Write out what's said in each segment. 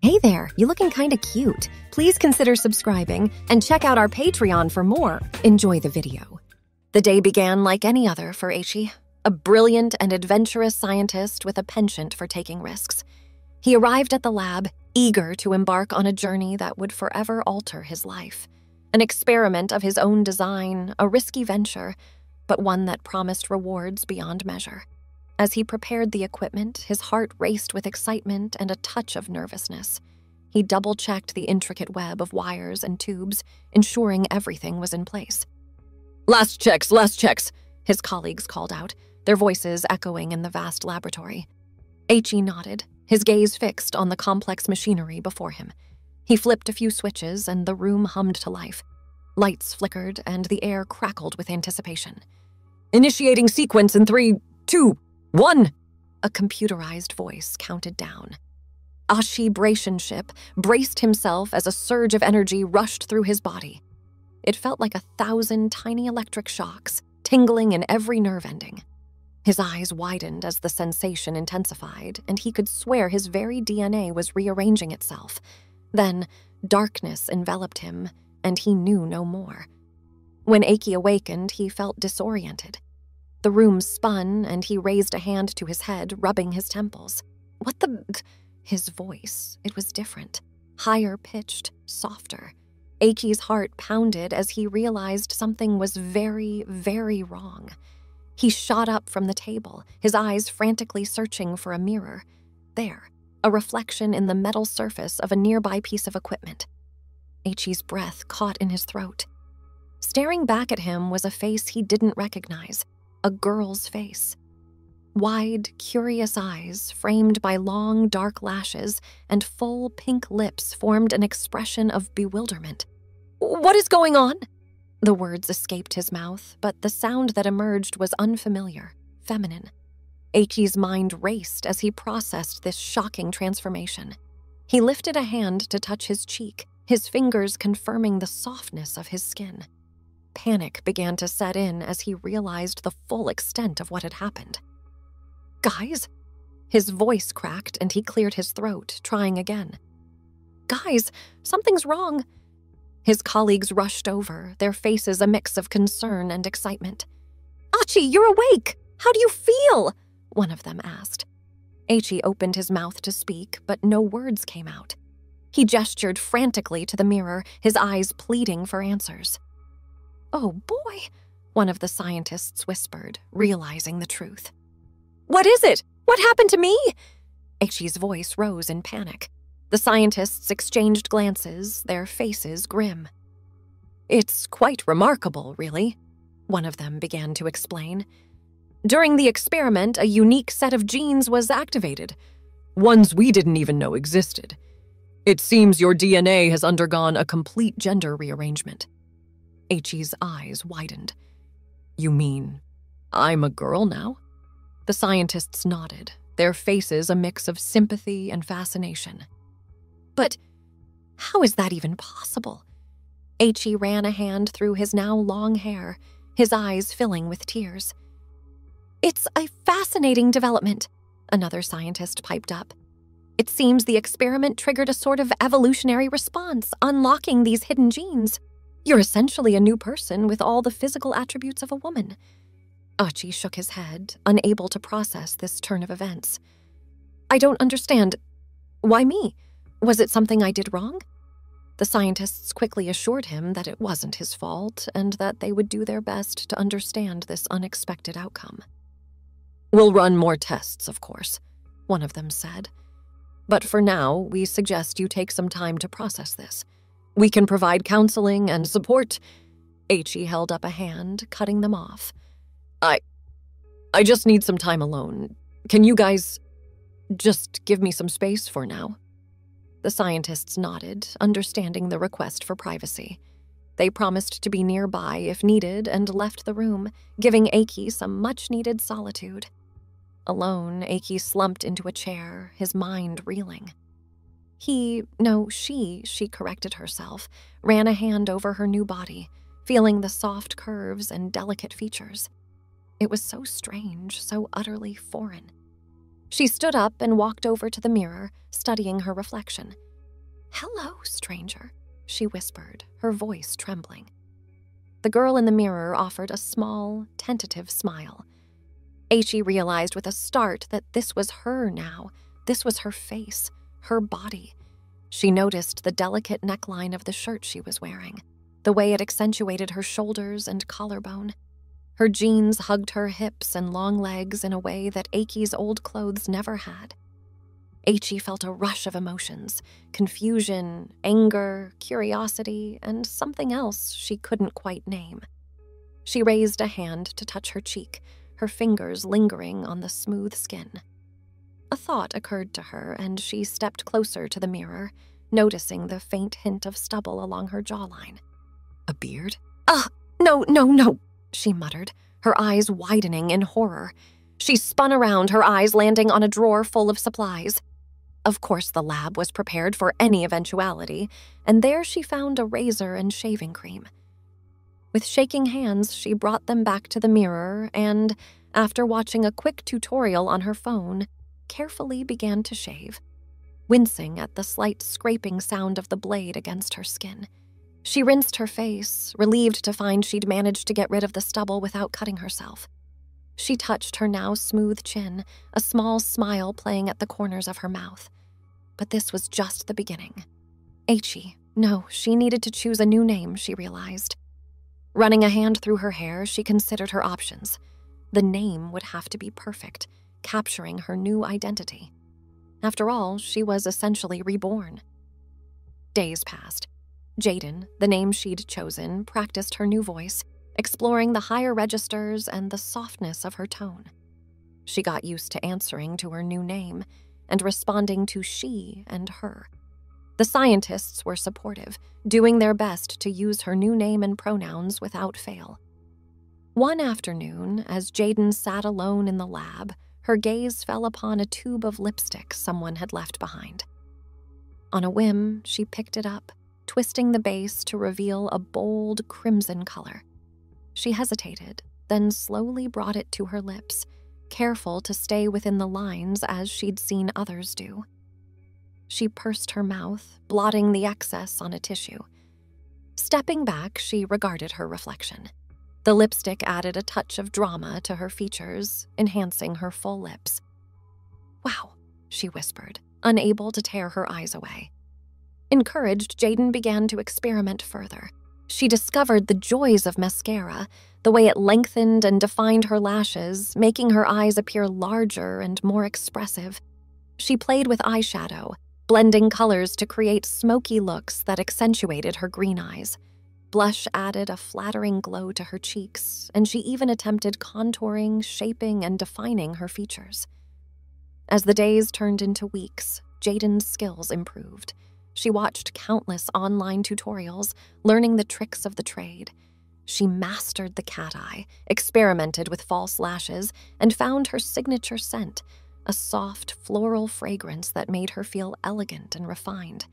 Hey there, you looking kinda cute. Please consider subscribing and check out our Patreon for more. Enjoy the video. The day began like any other for Eichi, a brilliant and adventurous scientist with a penchant for taking risks. He arrived at the lab, eager to embark on a journey that would forever alter his life. An experiment of his own design, a risky venture, but one that promised rewards beyond measure. As he prepared the equipment, his heart raced with excitement and a touch of nervousness. He double-checked the intricate web of wires and tubes, ensuring everything was in place. Last checks, his colleagues called out, their voices echoing in the vast laboratory. Eichi nodded, his gaze fixed on the complex machinery before him. He flipped a few switches and the room hummed to life. Lights flickered and the air crackled with anticipation. Initiating sequence in 3, 2, 1! A computerized voice counted down. Ashi Bracenship braced himself as a surge of energy rushed through his body. It felt like 1,000 tiny electric shocks, tingling in every nerve ending. His eyes widened as the sensation intensified, and he could swear his very DNA was rearranging itself. Then, darkness enveloped him, and he knew no more. When Eichi awakened, he felt disoriented. The room spun, and he raised a hand to his head, rubbing his temples. What the... His voice, it was different. Higher-pitched, softer. Eichi's heart pounded as he realized something was very, very wrong. He shot up from the table, his eyes frantically searching for a mirror. There, a reflection in the metal surface of a nearby piece of equipment. Eichi's breath caught in his throat. Staring back at him was a face he didn't recognize. A girl's face. Wide, curious eyes, framed by long, dark lashes, and full pink lips formed an expression of bewilderment. "What is going on?" The words escaped his mouth, but the sound that emerged was unfamiliar, feminine. Eichi's mind raced as he processed this shocking transformation. He lifted a hand to touch his cheek, his fingers confirming the softness of his skin. Panic began to set in as he realized the full extent of what had happened. "Guys?" His voice cracked and he cleared his throat, trying again. "Guys, something's wrong." His colleagues rushed over, their faces a mix of concern and excitement. "Achi, you're awake! How do you feel?" one of them asked. Eichi opened his mouth to speak, but no words came out. He gestured frantically to the mirror, his eyes pleading for answers. "Oh boy," one of the scientists whispered, realizing the truth. "What is it? What happened to me?" Eichi's voice rose in panic. The scientists exchanged glances, their faces grim. "It's quite remarkable, really," one of them began to explain. "During the experiment, a unique set of genes was activated, ones we didn't even know existed. It seems your DNA has undergone a complete gender rearrangement." Eichi's eyes widened. "You mean I'm a girl now?" The scientists nodded, their faces a mix of sympathy and fascination. "But how is that even possible?" Eichi ran a hand through his now long hair, his eyes filling with tears. "It's a fascinating development," another scientist piped up. "It seems the experiment triggered a sort of evolutionary response, unlocking these hidden genes. You're essentially a new person with all the physical attributes of a woman." Achi shook his head, unable to process this turn of events. "I don't understand. Why me? Was it something I did wrong?" The scientists quickly assured him that it wasn't his fault and that they would do their best to understand this unexpected outcome. "We'll run more tests, of course," one of them said. "But for now, we suggest you take some time to process this. We can provide counseling and support." Eichi held up a hand, cutting them off. I just need some time alone. Can you guys just give me some space for now?" The scientists nodded, understanding the request for privacy. They promised to be nearby if needed and left the room, giving Eichi some much-needed solitude. Alone, Eichi slumped into a chair, his mind reeling. She corrected herself, ran a hand over her new body, feeling the soft curves and delicate features. It was so strange, so utterly foreign. She stood up and walked over to the mirror, studying her reflection. "Hello, stranger," she whispered, her voice trembling. The girl in the mirror offered a small, tentative smile. Aichi realized with a start that this was her now. This was her face, her body. She noticed the delicate neckline of the shirt she was wearing, the way it accentuated her shoulders and collarbone. Her jeans hugged her hips and long legs in a way that Aiki's old clothes never had. Aichi felt a rush of emotions, confusion, anger, curiosity, and something else she couldn't quite name. She raised a hand to touch her cheek, her fingers lingering on the smooth skin. A thought occurred to her, and she stepped closer to the mirror, noticing the faint hint of stubble along her jawline. A beard? No, she muttered, her eyes widening in horror. She spun around, her eyes landing on a drawer full of supplies. Of course, the lab was prepared for any eventuality, and there she found a razor and shaving cream. With shaking hands, she brought them back to the mirror and, after watching a quick tutorial on her phone, carefully began to shave, wincing at the slight scraping sound of the blade against her skin. She rinsed her face, relieved to find she'd managed to get rid of the stubble without cutting herself. She touched her now smooth chin, a small smile playing at the corners of her mouth. But this was just the beginning. Aichi. No, she needed to choose a new name, she realized. Running a hand through her hair, she considered her options. The name would have to be perfect, capturing her new identity. After all, she was essentially reborn. Days passed. Jaden, the name she'd chosen, practiced her new voice, exploring the higher registers and the softness of her tone. She got used to answering to her new name and responding to she and her. The scientists were supportive, doing their best to use her new name and pronouns without fail. One afternoon, as Jaden sat alone in the lab, her gaze fell upon a tube of lipstick someone had left behind. On a whim, she picked it up, twisting the base to reveal a bold crimson color. She hesitated, then slowly brought it to her lips, careful to stay within the lines as she'd seen others do. She pursed her mouth, blotting the excess on a tissue. Stepping back, she regarded her reflection. The lipstick added a touch of drama to her features, enhancing her full lips. "Wow," she whispered, unable to tear her eyes away. Encouraged, Jaden began to experiment further. She discovered the joys of mascara, the way it lengthened and defined her lashes, making her eyes appear larger and more expressive. She played with eyeshadow, blending colors to create smoky looks that accentuated her green eyes. Blush added a flattering glow to her cheeks, and she even attempted contouring, shaping, and defining her features. As the days turned into weeks, Jaden's skills improved. She watched countless online tutorials, learning the tricks of the trade. She mastered the cat eye, experimented with false lashes, and found her signature scent, a soft, floral fragrance that made her feel elegant and refined.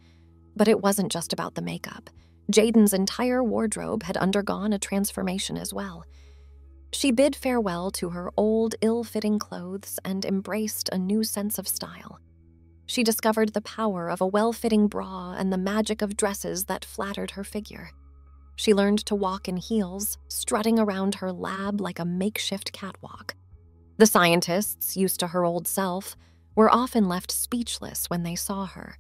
But it wasn't just about the makeup. Jaden's entire wardrobe had undergone a transformation as well. She bid farewell to her old, ill-fitting clothes and embraced a new sense of style. She discovered the power of a well-fitting bra and the magic of dresses that flattered her figure. She learned to walk in heels, strutting around her lab like a makeshift catwalk. The scientists, used to her old self, were often left speechless when they saw her.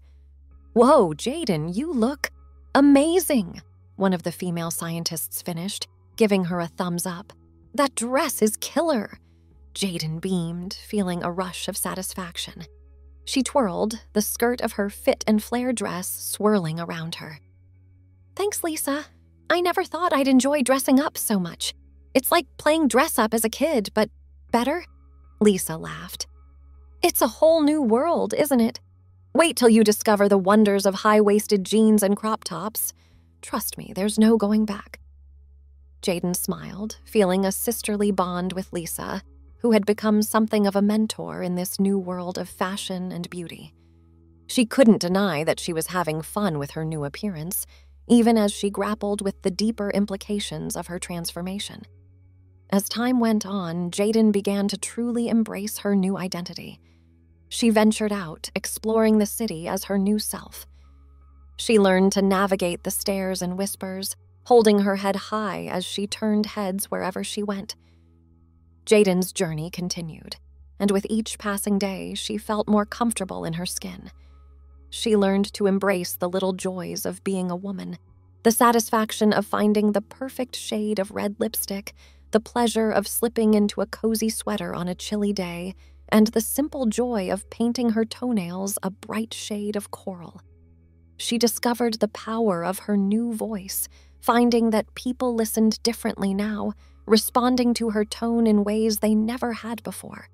"Whoa, Jaden, you look amazing," one of the female scientists finished, giving her a thumbs up. "That dress is killer." Jaden beamed, feeling a rush of satisfaction. She twirled, the skirt of her fit and flare dress swirling around her. "Thanks, Lisa. I never thought I'd enjoy dressing up so much. It's like playing dress-up as a kid, but better?" Lisa laughed. "It's a whole new world, isn't it? Wait till you discover the wonders of high-waisted jeans and crop tops. Trust me, there's no going back." Jaden smiled, feeling a sisterly bond with Lisa, who had become something of a mentor in this new world of fashion and beauty. She couldn't deny that she was having fun with her new appearance, even as she grappled with the deeper implications of her transformation. As time went on, Jaden began to truly embrace her new identity. She ventured out, exploring the city as her new self. She learned to navigate the stares and whispers, holding her head high as she turned heads wherever she went. Jaden's journey continued, and with each passing day, she felt more comfortable in her skin. She learned to embrace the little joys of being a woman, the satisfaction of finding the perfect shade of red lipstick, the pleasure of slipping into a cozy sweater on a chilly day, and the simple joy of painting her toenails a bright shade of coral. She discovered the power of her new voice, finding that people listened differently now, responding to her tone in ways they never had before.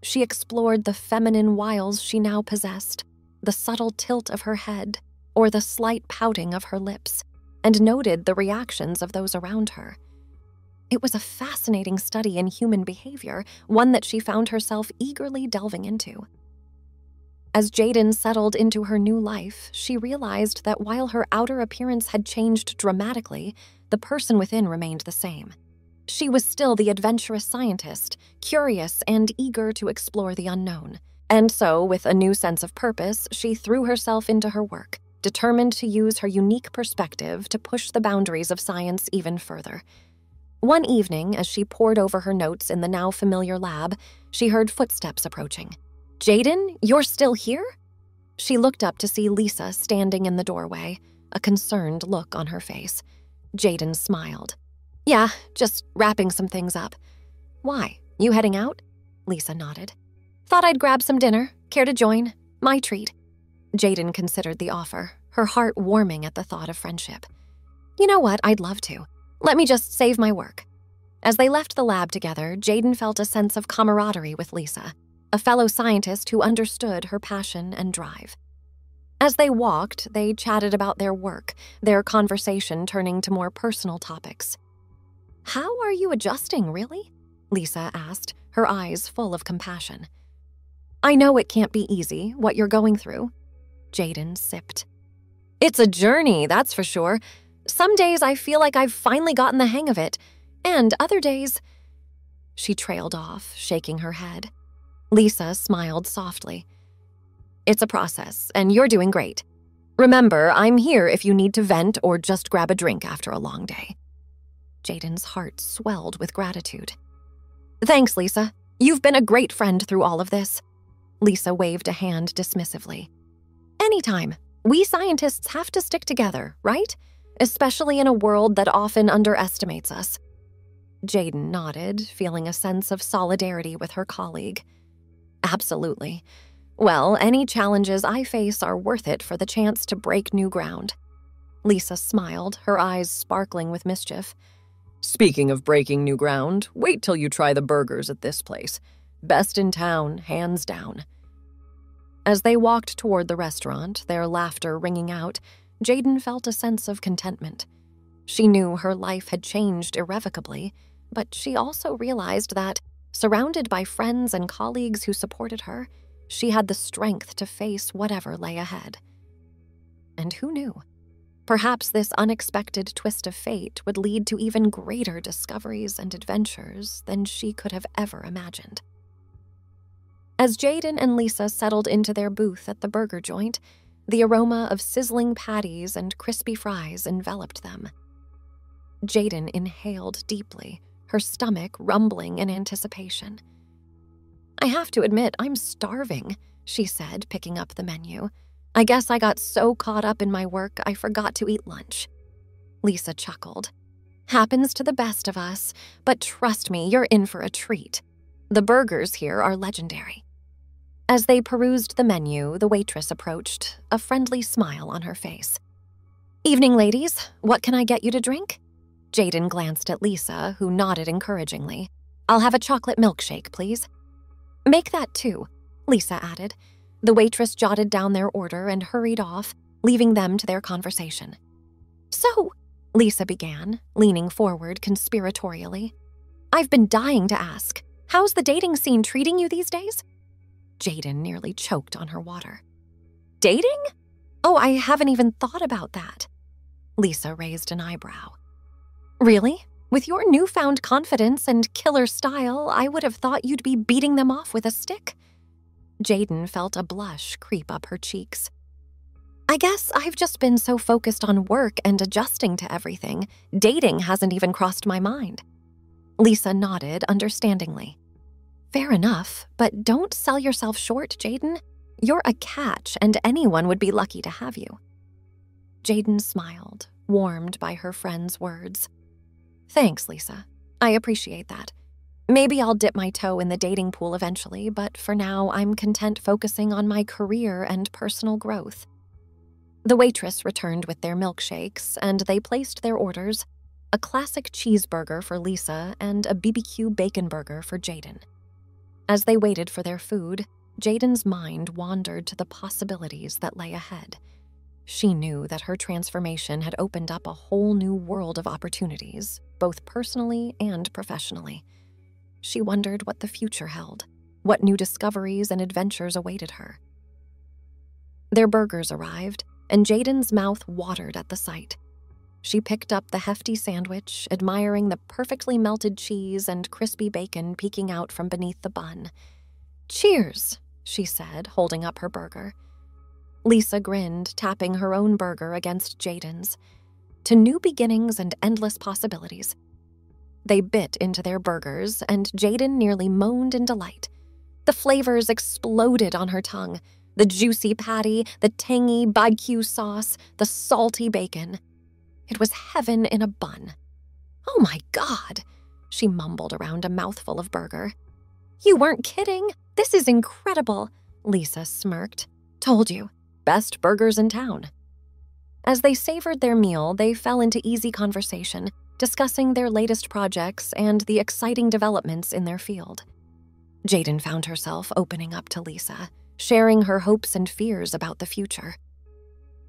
She explored the feminine wiles she now possessed, the subtle tilt of her head, or the slight pouting of her lips, and noted the reactions of those around her. It was a fascinating study in human behavior, one that she found herself eagerly delving into. As Jaden settled into her new life, she realized that while her outer appearance had changed dramatically, the person within remained the same. She was still the adventurous scientist, curious and eager to explore the unknown. And so, with a new sense of purpose, she threw herself into her work, determined to use her unique perspective to push the boundaries of science even further. One evening, as she pored over her notes in the now familiar lab, she heard footsteps approaching. "Jaden, you're still here?" She looked up to see Lisa standing in the doorway, a concerned look on her face. Jaden smiled. "Yeah, just wrapping some things up." "Why, you heading out?" Lisa nodded. "Thought I'd grab some dinner. Care to join? My treat." Jaden considered the offer, her heart warming at the thought of friendship. "You know what? I'd love to. Let me just save my work." As they left the lab together, Jaden felt a sense of camaraderie with Lisa, a fellow scientist who understood her passion and drive. As they walked, they chatted about their work, their conversation turning to more personal topics. "How are you adjusting, really?" Lisa asked, her eyes full of compassion. "I know it can't be easy, what you're going through." Jaden sipped. "It's a journey, that's for sure. Some days I feel like I've finally gotten the hang of it, and other days—" She trailed off, shaking her head. Lisa smiled softly. "It's a process, and you're doing great. Remember, I'm here if you need to vent or just grab a drink after a long day." Jaden's heart swelled with gratitude. "Thanks, Lisa. You've been a great friend through all of this." Lisa waved a hand dismissively. "Anytime. We scientists have to stick together, right? Especially in a world that often underestimates us." Jaden nodded, feeling a sense of solidarity with her colleague. "Absolutely. Well, any challenges I face are worth it for the chance to break new ground." Lisa smiled, her eyes sparkling with mischief. "Speaking of breaking new ground, wait till you try the burgers at this place. Best in town, hands down." As they walked toward the restaurant, their laughter ringing out, Jaden felt a sense of contentment. She knew her life had changed irrevocably, but she also realized that, surrounded by friends and colleagues who supported her, she had the strength to face whatever lay ahead. And who knew? Perhaps this unexpected twist of fate would lead to even greater discoveries and adventures than she could have ever imagined. As Jaden and Lisa settled into their booth at the burger joint, the aroma of sizzling patties and crispy fries enveloped them. Jaden inhaled deeply, her stomach rumbling in anticipation. "I have to admit, I'm starving," she said, picking up the menu. "I guess I got so caught up in my work I forgot to eat lunch." Lisa chuckled. "Happens to the best of us, but trust me, you're in for a treat. The burgers here are legendary." As they perused the menu, the waitress approached, a friendly smile on her face. "Evening, ladies. What can I get you to drink?" Jaden glanced at Lisa, who nodded encouragingly. "I'll have a chocolate milkshake, please." "Make that too," Lisa added. The waitress jotted down their order and hurried off, leaving them to their conversation. "So," Lisa began, leaning forward conspiratorially, "I've been dying to ask, how's the dating scene treating you these days?" Jaden nearly choked on her water. "Dating? Oh, I haven't even thought about that." Lisa raised an eyebrow. "Really? With your newfound confidence and killer style, I would have thought you'd be beating them off with a stick." Jaden felt a blush creep up her cheeks. I guess I've just been so focused on work and adjusting to everything, dating hasn't even crossed my mind. Lisa nodded understandingly. Fair enough, but don't sell yourself short, Jaden. You're a catch, and anyone would be lucky to have you. Jaden smiled, warmed by her friend's words. Thanks, Lisa. I appreciate that. Maybe I'll dip my toe in the dating pool eventually, but for now I'm content focusing on my career and personal growth. The waitress returned with their milkshakes, and they placed their orders, a classic cheeseburger for Lisa and a BBQ bacon burger for Jaden. As they waited for their food, Jaden's mind wandered to the possibilities that lay ahead. She knew that her transformation had opened up a whole new world of opportunities, both personally and professionally. She wondered what the future held, what new discoveries and adventures awaited her. Their burgers arrived, and Jaden's mouth watered at the sight. She picked up the hefty sandwich, admiring the perfectly melted cheese and crispy bacon peeking out from beneath the bun. "Cheers," she said, holding up her burger. Lisa grinned, tapping her own burger against Jaden's. To new beginnings and endless possibilities. They bit into their burgers, and Jaden nearly moaned in delight. The flavors exploded on her tongue. The juicy patty, the tangy barbecue sauce, the salty bacon. It was heaven in a bun. "Oh my God," she mumbled around a mouthful of burger. "You weren't kidding. This is incredible," Lisa smirked. "Told you, best burgers in town." As they savored their meal, they fell into easy conversation, discussing their latest projects and the exciting developments in their field. Jaden found herself opening up to Lisa, sharing her hopes and fears about the future.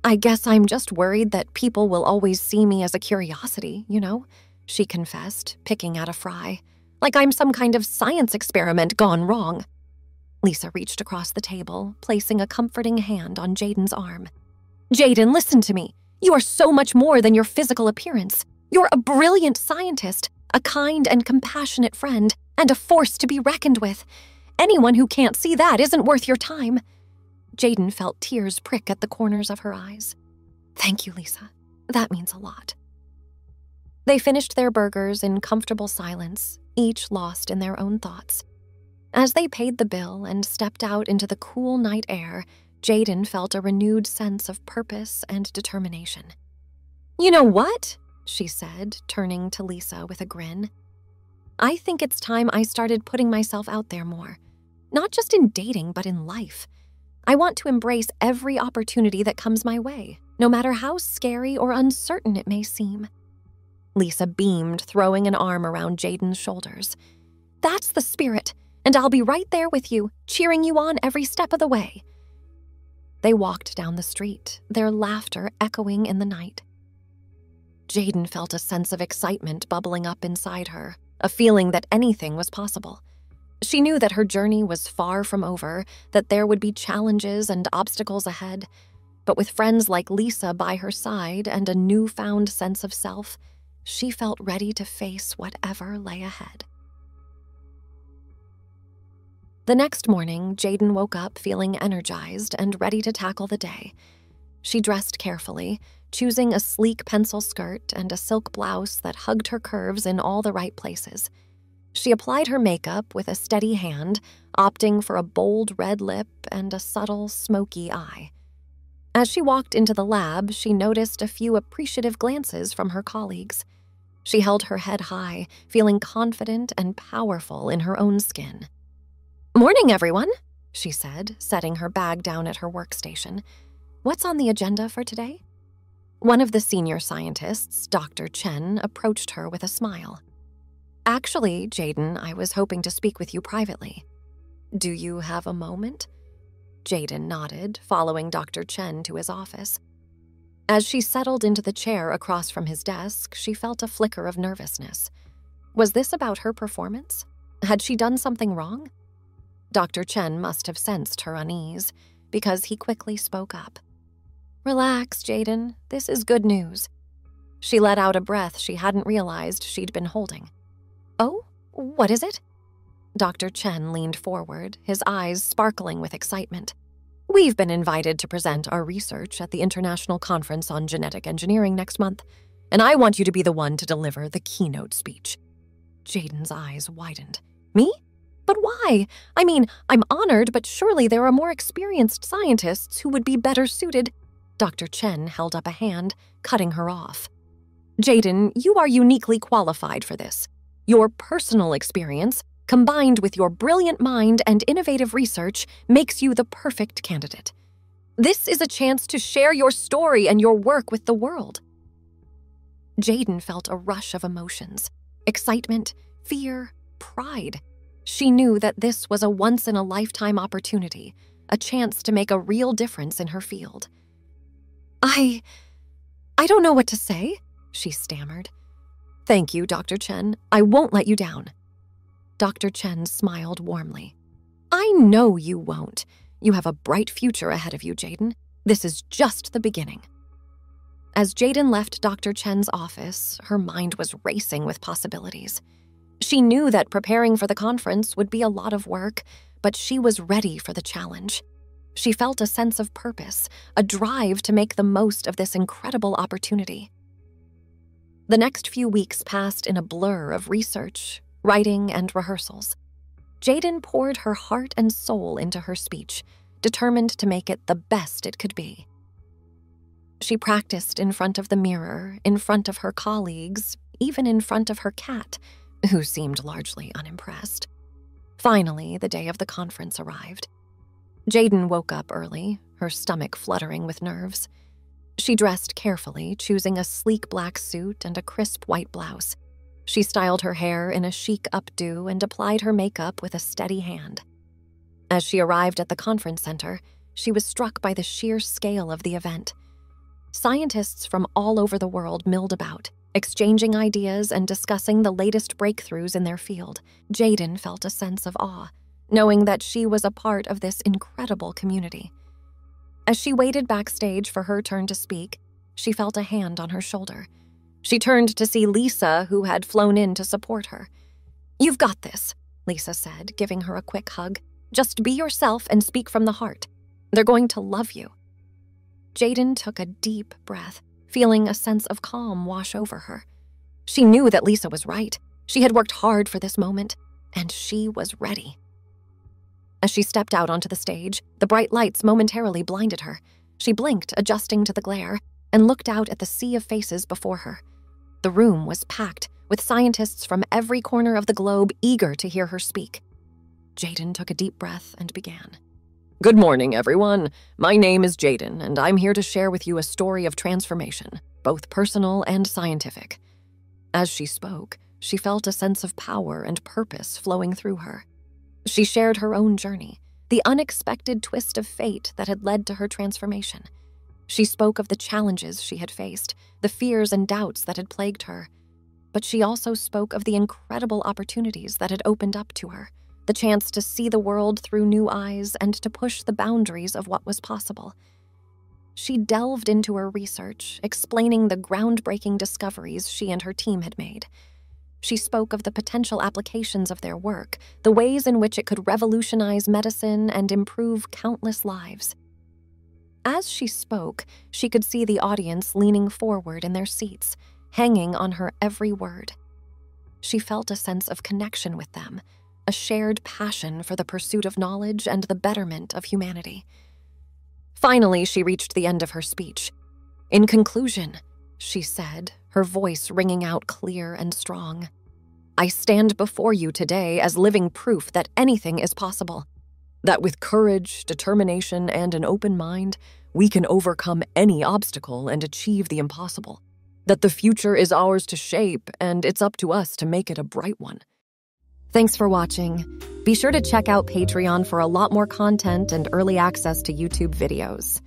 "I guess I'm just worried that people will always see me as a curiosity, she confessed, picking at a fry. "Like I'm some kind of science experiment gone wrong." Lisa reached across the table, placing a comforting hand on Jaden's arm. "Jaden, listen to me. You are so much more than your physical appearance. You're a brilliant scientist, a kind and compassionate friend, and a force to be reckoned with. Anyone who can't see that isn't worth your time." Jaden felt tears prick at the corners of her eyes. "Thank you, Lisa. That means a lot." They finished their burgers in comfortable silence, each lost in their own thoughts. As they paid the bill and stepped out into the cool night air, Jaden felt a renewed sense of purpose and determination. "You know what?" she said, turning to Lisa with a grin. "I think it's time I started putting myself out there more. Not just in dating, but in life. I want to embrace every opportunity that comes my way, no matter how scary or uncertain it may seem." Lisa beamed, throwing an arm around Jaden's shoulders. "That's the spirit, and I'll be right there with you, cheering you on every step of the way." They walked down the street, their laughter echoing in the night. Jaden felt a sense of excitement bubbling up inside her, a feeling that anything was possible. She knew that her journey was far from over, that there would be challenges and obstacles ahead, but with friends like Lisa by her side and a newfound sense of self, she felt ready to face whatever lay ahead. The next morning, Jaden woke up feeling energized and ready to tackle the day. She dressed carefully, choosing a sleek pencil skirt and a silk blouse that hugged her curves in all the right places. She applied her makeup with a steady hand, opting for a bold red lip and a subtle, smoky eye. As she walked into the lab, she noticed a few appreciative glances from her colleagues. She held her head high, feeling confident and powerful in her own skin. "Morning, everyone," she said, setting her bag down at her workstation. "What's on the agenda for today?" One of the senior scientists, Dr. Chen, approached her with a smile. "Actually, Jaden, I was hoping to speak with you privately. Do you have a moment?" Jaden nodded, following Dr. Chen to his office. As she settled into the chair across from his desk, she felt a flicker of nervousness. Was this about her performance? Had she done something wrong? Dr. Chen must have sensed her unease, because he quickly spoke up. "Relax, Jaden. This is good news." She let out a breath she hadn't realized she'd been holding. "Oh, what is it?" Dr. Chen leaned forward, his eyes sparkling with excitement. We've been invited to present our research at the International Conference on Genetic Engineering next month, and I want you to be the one to deliver the keynote speech." Jaden's eyes widened. "Me? But why? I mean, I'm honored, but surely there are more experienced scientists who would be better suited." Dr. Chen held up a hand, cutting her off. "Jaden, you are uniquely qualified for this. Your personal experience, combined with your brilliant mind and innovative research, makes you the perfect candidate. This is a chance to share your story and your work with the world." Jaden felt a rush of emotions: excitement, fear, pride. She knew that this was a once-in-a-lifetime opportunity, a chance to make a real difference in her field. I don't know what to say," she stammered. "Thank you, Dr. Chen. I won't let you down." Dr. Chen smiled warmly. "I know you won't. You have a bright future ahead of you, Jaden. This is just the beginning." As Jaden left Dr. Chen's office, her mind was racing with possibilities. She knew that preparing for the conference would be a lot of work, but she was ready for the challenge. She felt a sense of purpose, a drive to make the most of this incredible opportunity. The next few weeks passed in a blur of research, writing, and rehearsals. Jaden poured her heart and soul into her speech, determined to make it the best it could be. She practiced in front of the mirror, in front of her colleagues, even in front of her cat, who seemed largely unimpressed. Finally, the day of the conference arrived. Jaden woke up early, her stomach fluttering with nerves. She dressed carefully, choosing a sleek black suit and a crisp white blouse. She styled her hair in a chic updo and applied her makeup with a steady hand. As she arrived at the conference center, she was struck by the sheer scale of the event. Scientists from all over the world milled about, exchanging ideas and discussing the latest breakthroughs in their field. Jaden felt a sense of awe, knowing that she was a part of this incredible community. As she waited backstage for her turn to speak, she felt a hand on her shoulder. She turned to see Lisa, who had flown in to support her. "You've got this," Lisa said, giving her a quick hug. "Just be yourself and speak from the heart. They're going to love you." Jaden took a deep breath, feeling a sense of calm wash over her. She knew that Lisa was right. She had worked hard for this moment, and she was ready. As she stepped out onto the stage, the bright lights momentarily blinded her. She blinked, adjusting to the glare, and looked out at the sea of faces before her. The room was packed, with scientists from every corner of the globe eager to hear her speak. Jaden took a deep breath and began. "Good morning, everyone. My name is Jaden, and I'm here to share with you a story of transformation, both personal and scientific." As she spoke, she felt a sense of power and purpose flowing through her. She shared her own journey, the unexpected twist of fate that had led to her transformation. She spoke of the challenges she had faced, the fears and doubts that had plagued her. But she also spoke of the incredible opportunities that had opened up to her, the chance to see the world through new eyes and to push the boundaries of what was possible. She delved into her research, explaining the groundbreaking discoveries she and her team had made. She spoke of the potential applications of their work, the ways in which it could revolutionize medicine and improve countless lives. As she spoke, she could see the audience leaning forward in their seats, hanging on her every word. She felt a sense of connection with them, a shared passion for the pursuit of knowledge and the betterment of humanity. Finally, she reached the end of her speech. "In conclusion," she said, her voice ringing out clear and strong, "I stand before you today as living proof that anything is possible, that with courage, determination, and an open mind, we can overcome any obstacle and achieve the impossible, that the future is ours to shape, and it's up to us to make it a bright one." Thanks for watching. Be sure to check out Patreon for a lot more content and early access to YouTube videos.